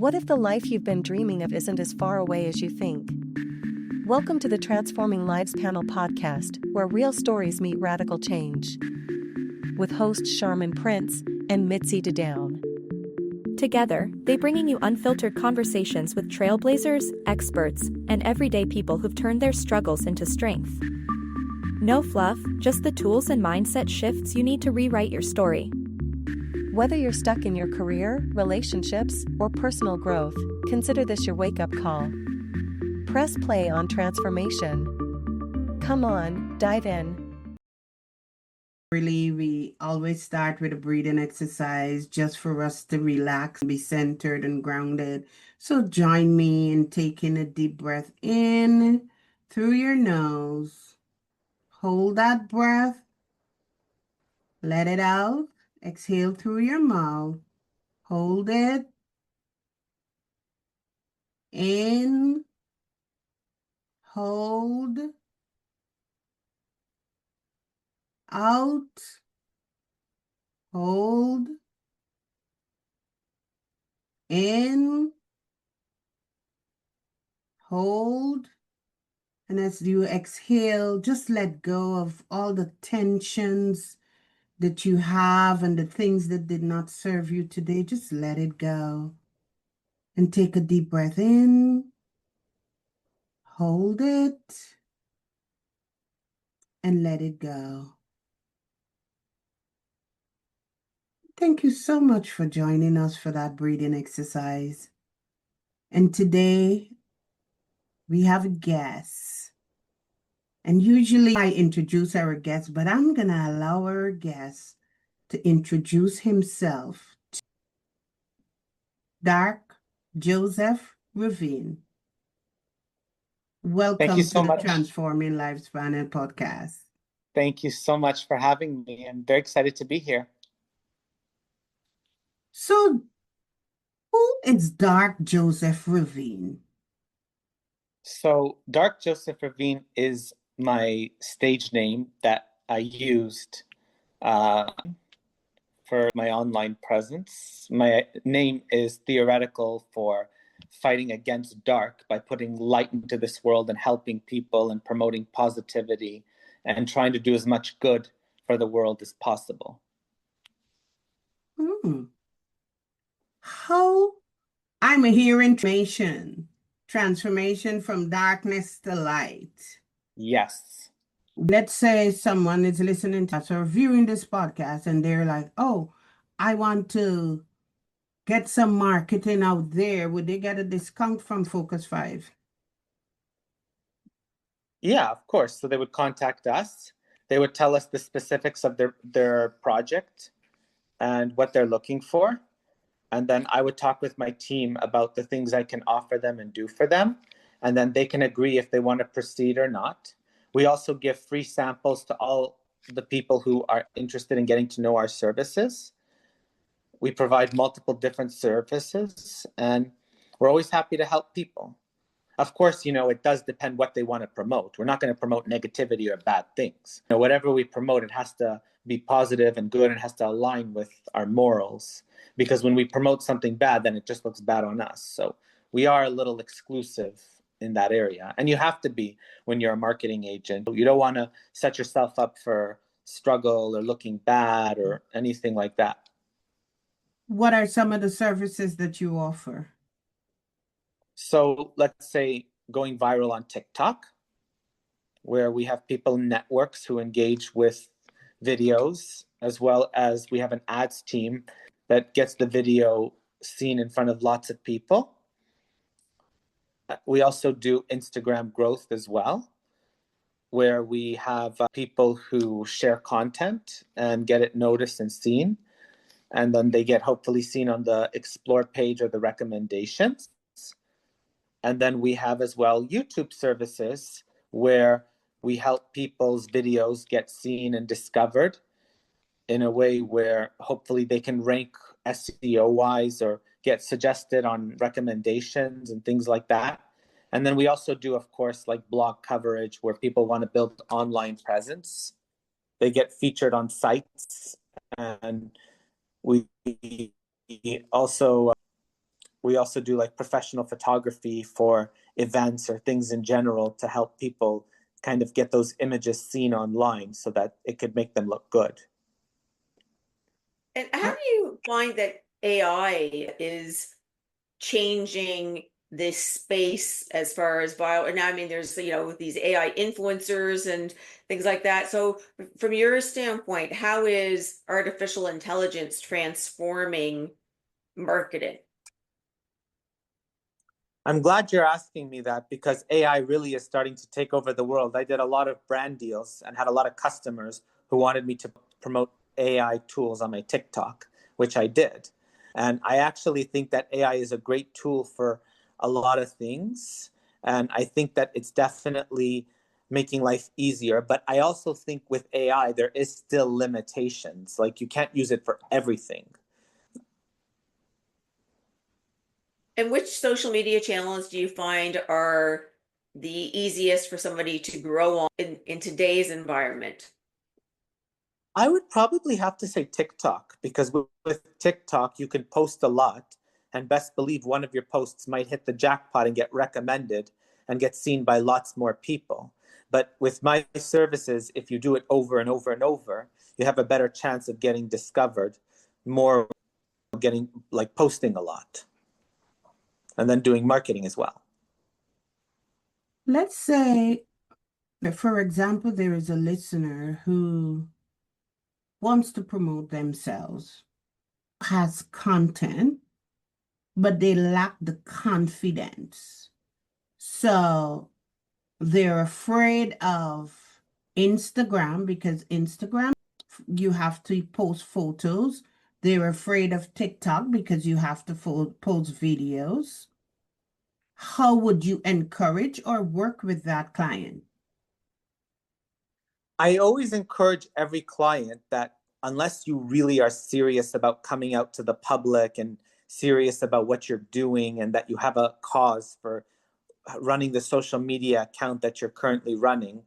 What if the life you've been dreaming of isn't as far away as you think? Welcome to the Transforming Lives Panel podcast, where real stories meet radical change. With hosts Charmin Prince and Mitzi DeDown. Together, they bringing you unfiltered conversations with trailblazers, experts, and everyday people who've turned their struggles into strength. No fluff, just the tools and mindset shifts you need to rewrite your story. Whether you're stuck in your career, relationships, or personal growth, consider this your wake-up call. Press play on transformation. Come on, dive in. Really, we always start with a breathing exercise just for us to relax, be centered and grounded. So join me in taking a deep breath in through your nose. Hold that breath. Let it out. Exhale through your mouth. Hold it. In. Hold. Out. Hold. In. Hold. And as you exhale, just let go of all the tensions that you have and the things that did not serve you today. Just let it go. And take a deep breath in. Hold it. And let it go. Thank you so much for joining us for that breathing exercise. And today we have a guest. And usually I introduce our guest, but I'm going to allow our guest to introduce himself. Dark Joseph Ravine. Thank you Welcome so to the much. Transforming Lives Panel podcast. Thank you so much for having me. I'm very excited to be here. So, who is Dark Joseph Ravine? So, Dark Joseph Ravine is my stage name that I used for my online presence. My name is theoretical for fighting against dark by putting light into this world and helping people and promoting positivity and trying to do as much good for the world as possible. How I'm hearing transformation from darkness to light. Yes. Let's say someone is listening to us or viewing this podcast and they're like, oh, I want to get some marketing out there. Would they get a discount from Focus 5? Yeah, of course. So they would contact us. They would tell us the specifics of their project and what they're looking for. And then I would talk with my team about the things I can offer them and do for them. And then they can agree if they want to proceed or not. We also give free samples to all the people who are interested in getting to know our services. We provide multiple different services, and we're always happy to help people. Of course, it does depend what they want to promote. We're not going to promote negativity or bad things. Whatever we promote, it has to be positive and good, and it has to align with our morals. Because when we promote something bad, then it just looks bad on us. So we are a little exclusive in that area. And you have to be when you're a marketing agent. You don't want to set yourself up for struggle or looking bad or anything like that. What are some of the services that you offer? So let's say going viral on TikTok, where we have people in networks who engage with videos, as well as we have an ads team that gets the video seen in front of lots of people. We also do Instagram growth as well, where we have people who share content and get it noticed and seen. And then they get hopefully seen on the explore page or the recommendations. And then we have as well YouTube services where we help people's videos get seen and discovered in a way where hopefully they can rank SEO wise or get suggested on recommendations and things like that. And then we also do, of course, like blog coverage where people want to build online presence. They get featured on sites, and we also We also do like professional photography for events or things in general to help people kind of get those images seen online so that it could make them look good. And how do you find that AI is changing this space as far as bio? And I mean, there's, these AI influencers and things like that. So from your standpoint, how is artificial intelligence transforming marketing? I'm glad you're asking me that because AI really is starting to take over the world. I did a lot of brand deals and had a lot of customers who wanted me to promote AI tools on my TikTok, which I did. And I actually think that AI is a great tool for a lot of things. And I think that it's definitely making life easier. But I also think with AI, there is still limitations. Like you can't use it for everything. And which social media channels do you find are the easiest for somebody to grow on in today's environment? I would probably have to say TikTok because with TikTok, you can post a lot and best believe one of your posts might hit the jackpot and get recommended and get seen by lots more people. But with my services, if you do it over and over and over, you have a better chance of getting discovered, more getting like posting a lot and then doing marketing as well. Let's say, for example, there is a listener who wants to promote themselves, has content, but they lack the confidence. So they're afraid of Instagram because Instagram, you have to post photos. They're afraid of TikTok because you have to post videos. How would you encourage or work with that client? I always encourage every client that unless you really are serious about coming out to the public and serious about what you're doing and that you have a cause for running the social media account that you're currently running,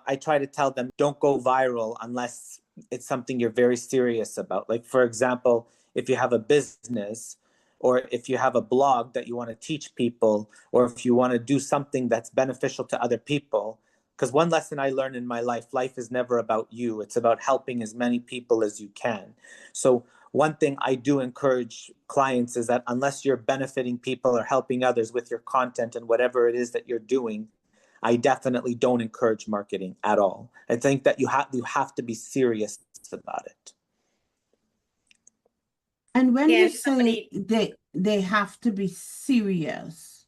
I try to tell them don't go viral unless it's something you're very serious about. Like, for example, if you have a business or if you have a blog that you want to teach people, or if you want to do something that's beneficial to other people. Because one lesson I learned in my life is never about you. It's about helping as many people as you can. So one thing I do encourage clients is that unless you're benefiting people or helping others with your content and whatever it is that you're doing, I definitely don't encourage marketing at all. I think that you have to be serious about it. And when you Can say they have to be serious,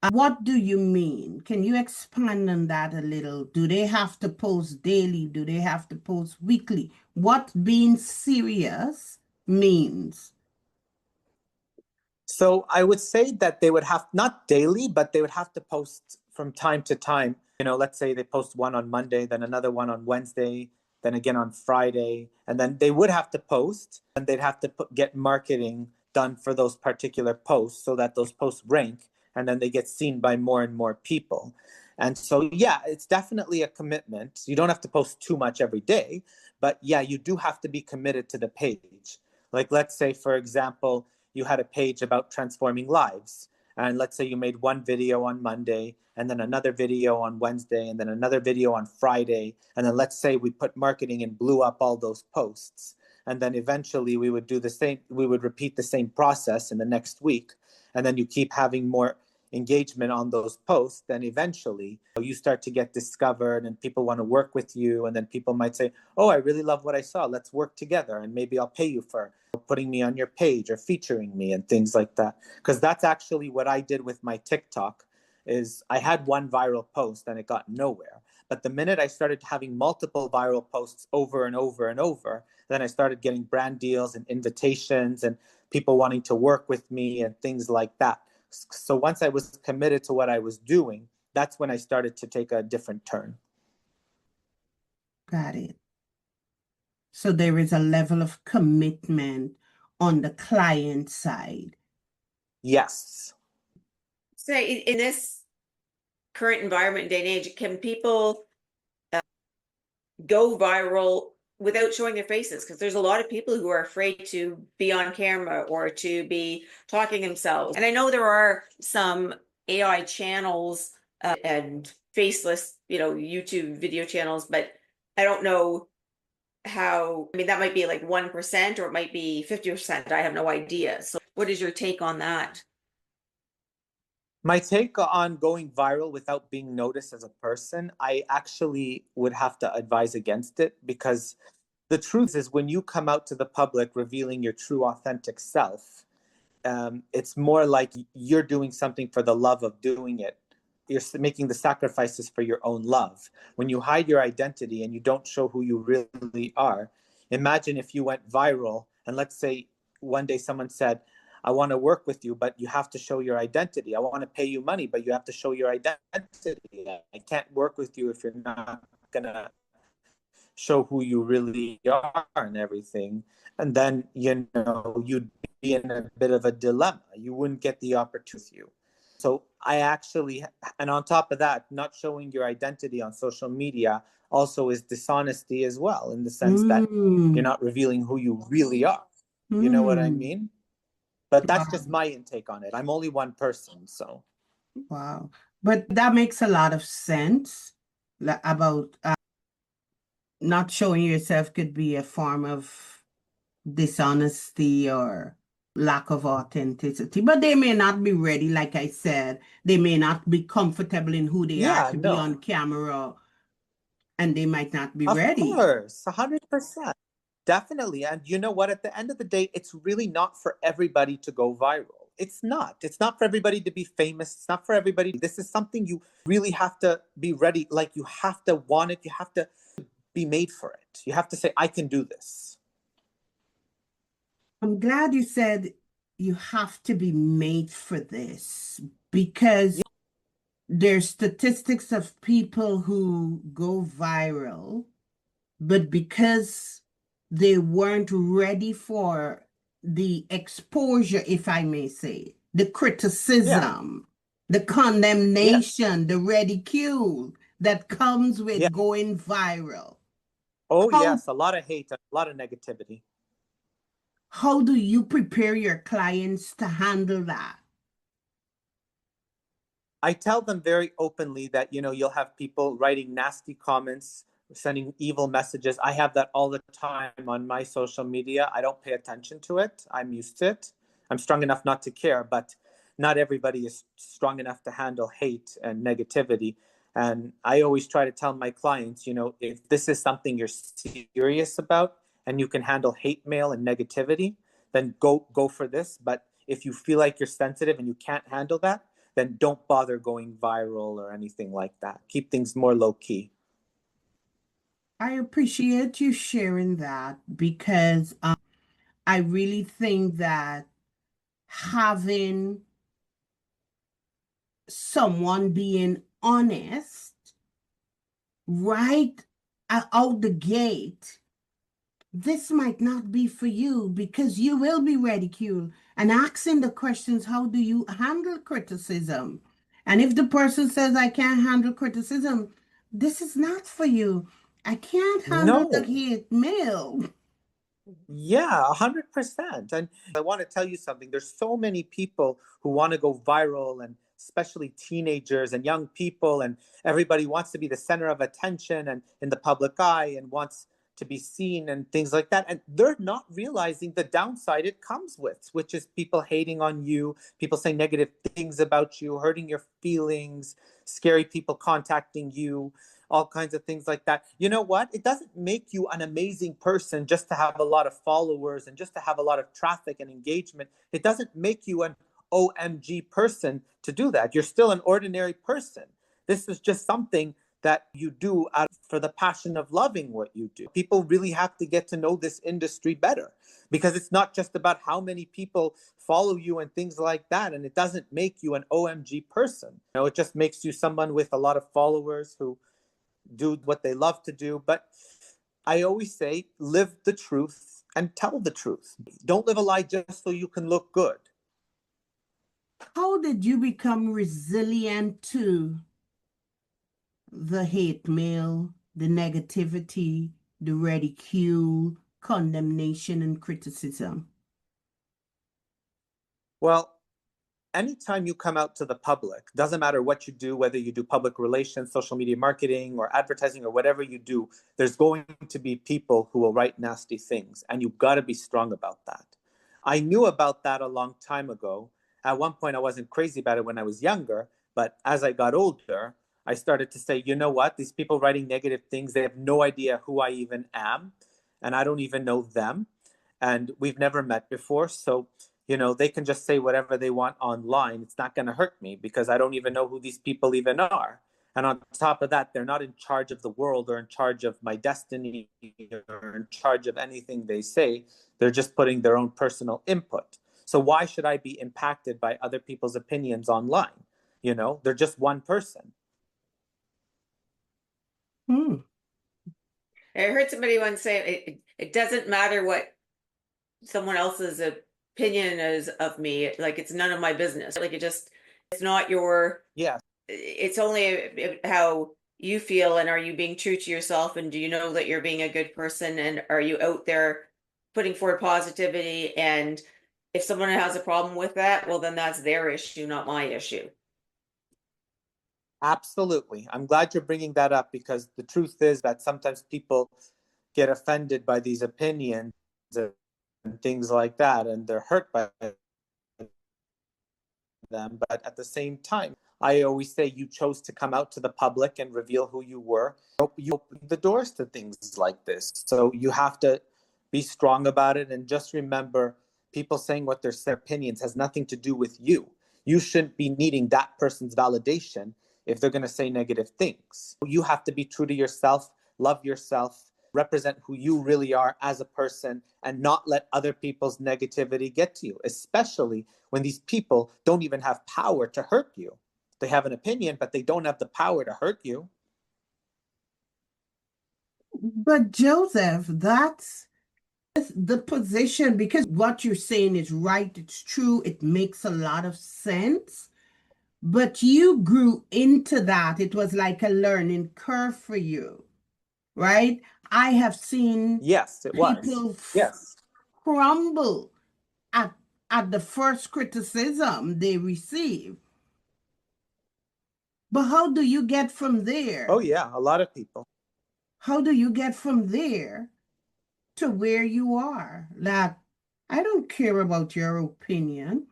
what do you mean? Can you expand on that a little? Do they have to post daily? Do they have to post weekly? What being serious means? So I would say that they would have, not daily, but they would have to post from time to time. Let's say they post one on Monday, then another one on Wednesday, then again on Friday, and then they would have to post and they'd have to get marketing done for those particular posts so that those posts rank and then they get seen by more and more people. And so, yeah, it's definitely a commitment. You don't have to post too much every day, but yeah, you do have to be committed to the page. Like, let's say, for example, you had a page about transforming lives. And let's say you made one video on Monday, and then another video on Wednesday, and then another video on Friday. And then let's say we put marketing and blew up all those posts. And then eventually we would do the same, we would repeat the same process in the next week. And then you keep having more engagement on those posts, then eventually you start to get discovered and people want to work with you. And then people might say, oh, I really love what I saw. Let's work together. And maybe I'll pay you for putting me on your page or featuring me and things like that. Because that's actually what I did with my TikTok is I had one viral post and it got nowhere. But the minute I started having multiple viral posts over and over and over, then I started getting brand deals and invitations and people wanting to work with me and things like that. So once I was committed to what I was doing, that's when I started to take a different turn. Got it. So there is a level of commitment on the client side. Yes. Say in this current environment and day and age, can people go viral without showing their faces, because there's a lot of people who are afraid to be on camera or to be talking themselves. And I know there are some AI channels and faceless, YouTube video channels, but I don't know how, I mean, that might be like 1% or it might be 50%. I have no idea. So what is your take on that? My take on going viral without being noticed as a person, I actually would have to advise against it, because the truth is when you come out to the public revealing your true authentic self, it's more like you're doing something for the love of doing it. You're making the sacrifices for your own love. When you hide your identity and you don't show who you really are, imagine if you went viral and let's say one day someone said, I want to work with you, but you have to show your identity. I want to pay you money, but you have to show your identity. I can't work with you if you're not going to show who you really are and everything. And then, you'd be in a bit of a dilemma. You wouldn't get the opportunity. So I actually, and on top of that, not showing your identity on social media also is dishonesty as well, in the sense that you're not revealing who you really are. You know what I mean? But that's just my intake on it. I'm only one person, so. Wow. But that makes a lot of sense about not showing yourself could be a form of dishonesty or lack of authenticity. But they may not be ready, like I said. They may not be comfortable in who they are Yeah, to be no. on camera, and they might not be Of ready. course, 100%. Definitely. And you know what? At the end of the day, it's really not for everybody to go viral. It's not. It's not for everybody to be famous. It's not for everybody. This is something you really have to be ready. Like you have to want it. You have to be made for it. You have to say, I can do this. I'm glad you said you have to be made for this, because there's statistics of people who go viral, but because they weren't ready for the exposure, if I may say, the Yeah. criticism, the Yes. condemnation, the ridicule that comes Yeah. with going viral. Oh, How yes. A lot of hate, a lot of negativity. how do you prepare your clients to handle that? I tell them very openly that, you'll have people writing nasty comments, sending evil messages. I have that all the time on my social media. I don't pay attention to it. I'm used to it. I'm strong enough not to care, but not everybody is strong enough to handle hate and negativity. And I always try to tell my clients, if this is something you're serious about and you can handle hate mail and negativity, then go for this. But if you feel like you're sensitive and you can't handle that, then don't bother going viral or anything like that. Keep things more low key. I appreciate you sharing that, because I really think that having someone being honest right out the gate, this might not be for you because you will be ridiculed, and asking the questions, how do you handle criticism? And if the person says, I can't handle criticism, this is not for you. I can't handle the No. hate mail. Yeah, 100%. And I want to tell you something. There's so many people who want to go viral, and especially teenagers and young people, and everybody wants to be the center of attention and in the public eye and wants to be seen and things like that. And they're not realizing the downside it comes with, which is people hating on you, people saying negative things about you, hurting your feelings, scary people contacting you, all kinds of things like that. You know what? It doesn't make you an amazing person just to have a lot of followers and just to have a lot of traffic and engagement. It doesn't make you an OMG person to do that. You're still an ordinary person. This is just something that you do for the passion of loving what you do. People really have to get to know this industry better, because it's not just about how many people follow you and things like that. And it doesn't make you an OMG person. It just makes you someone with a lot of followers who do what they love to do. But I always say, live the truth and tell the truth. Don't live a lie just so you can look good. How did you become resilient to the hate mail, the negativity, the ridicule, condemnation, and criticism? Well, anytime you come out to the public, doesn't matter what you do, whether you do public relations, social media marketing, or advertising, or whatever you do, there's going to be people who will write nasty things, and you've got to be strong about that. I knew about that a long time ago. At one point, I wasn't crazy about it when I was younger, but as I got older, I started to say, you know what? These people writing negative things, they have no idea who I even am, and I don't even know them, and we've never met before. So they can just say whatever they want online. It's not going to hurt me because I don't even know who these people even are. And on top of that, they're not in charge of the world or in charge of my destiny or in charge of anything they say. They're just putting their own personal input. So why should I be impacted by other people's opinions online? They're just one person. Hmm. I heard somebody once say it doesn't matter what someone else's opinion is of me. Like, it's none of my business. Like, it's not your, Yeah, it's only how you feel, and are you being true to yourself, and do you know that you're being a good person, and are you out there putting forward positivity? And if someone has a problem with that, well, then that's their issue, not my issue. absolutely. I'm glad you're bringing that up because the truth is that sometimes people get offended by these opinions and things like that, and they're hurt by them. But at the same time, I always say you chose to come out to the public and reveal who you were. You opened the doors to things like this. So you have to be strong about it and just remember people saying what their opinions has nothing to do with you. You shouldn't be needing that person's validation if they're going to say negative things. You have to be true to yourself, love yourself, represent who you really are as a person, and not let other people's negativity get to you, especially when these people don't even have power to hurt you. They have an opinion, but they don't have the power to hurt you. But Joseph, that's the position, because what you're saying is right, it's true, it makes a lot of sense. But you grew into that. It was like a learning curve for you, right? I have seen Yes, it was. people Yes. crumble at the first criticism they receive. But how do you get from Oh, there? yeah, a lot of people. How do you get from there to where you are? That I don't care about your opinion.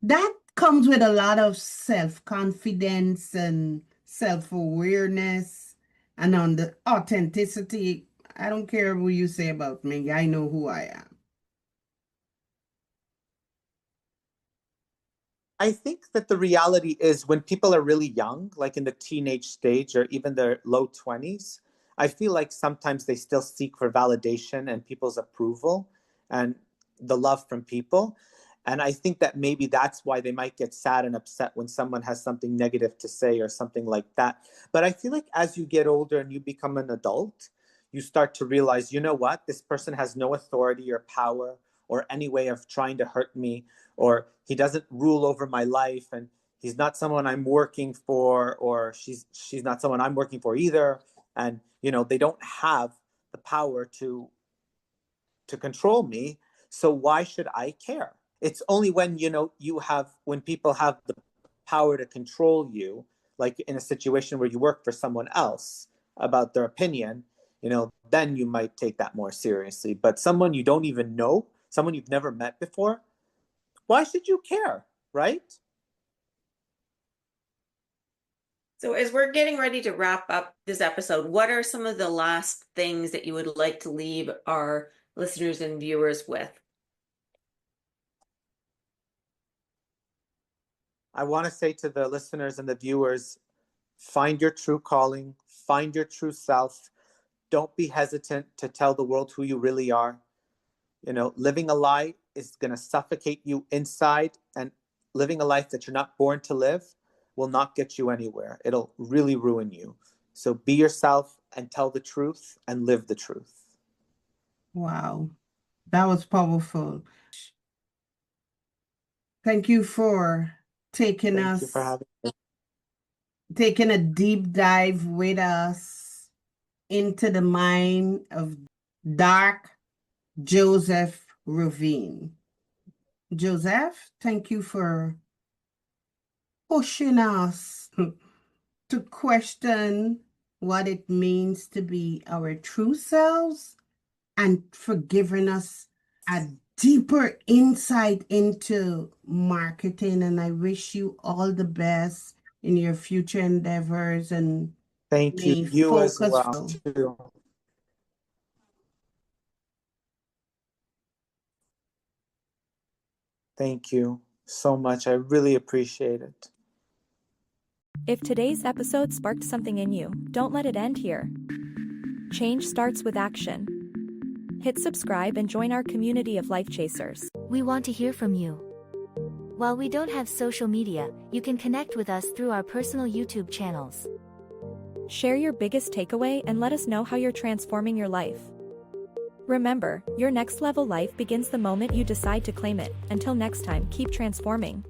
That comes with a lot of self-confidence and self-awareness and on the authenticity. I don't care what you say about me. I know who I am. I think that the reality is when people are really young, like in the teenage stage or even their low 20s, I feel like sometimes they still seek for validation and people's approval and the love from people. And I think that maybe that's why they might get sad and upset when someone has something negative to say or something like that. But I feel like as you get older and you become an adult, you start to realize, you know what? This person has no authority or power or any way of trying to hurt me, or he doesn't rule over my life, and he's not someone I'm working for, or she's not someone I'm working for either. And they don't have the power to control me. So why should I care? It's only when when people have the power to control you, like in a situation where you work for someone else about their opinion, then you might take that more seriously. But someone you don't even know, someone you've never met before, why should you care, right? So, as we're getting ready to wrap up this episode, what are some of the last things that you would like to leave our listeners and viewers with? I want to say to the listeners and the viewers, find your true calling, find your true self. Don't be hesitant to tell the world who you really are. Living a lie is going to suffocate you inside, and living a life that you're not born to live will not get you anywhere. It'll really ruin you. So be yourself and tell the truth and live the truth. Wow, that was powerful. Thank you for taking Thank you for us, having me. taking a deep dive with us into the mind of Dark Joseph Ravine. Joseph, thank you for pushing us to question what it means to be our true selves and for giving us a deeper insight into marketing. And I wish you all the best in your future endeavors and Thank you. may You as focus. well, too. Thank you so much. I really appreciate it. If today's episode sparked something in you, don't let it end here. Change starts with action. Hit subscribe and join our community of life chasers. We want to hear from you. While we don't have social media, you can connect with us through our personal YouTube channels. Share your biggest takeaway and let us know how you're transforming your life. Remember, your next level life begins the moment you decide to claim it. Until next time, keep transforming.